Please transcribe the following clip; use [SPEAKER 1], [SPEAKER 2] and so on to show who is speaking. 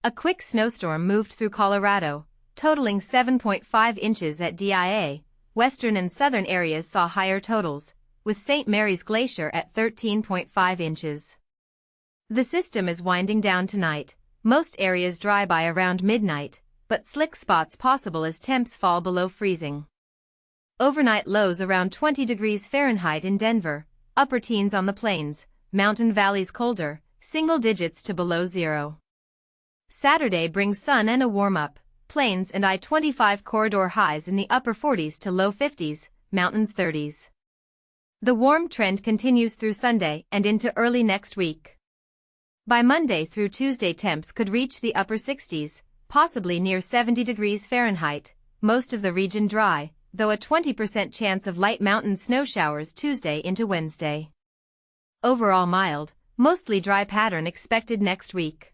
[SPEAKER 1] A quick snowstorm moved through Colorado, totaling 7.5 inches at DIA. Western and southern areas saw higher totals, with St. Mary's Glacier at 13.5 inches. The system is winding down tonight, most areas dry by around midnight, but slick spots possible as temps fall below freezing. Overnight lows around 20 degrees Fahrenheit in Denver, upper teens on the plains, mountain valleys colder, single digits to below zero. Saturday brings sun and a warm-up, plains and I-25 corridor highs in the upper 40s to low 50s, mountains 30s. The warm trend continues through Sunday and into early next week. By Monday through Tuesday temps could reach the upper 60s, possibly near 70 degrees Fahrenheit, most of the region dry, though a 20% chance of light mountain snow showers Tuesday into Wednesday. Overall mild, mostly dry pattern expected next week.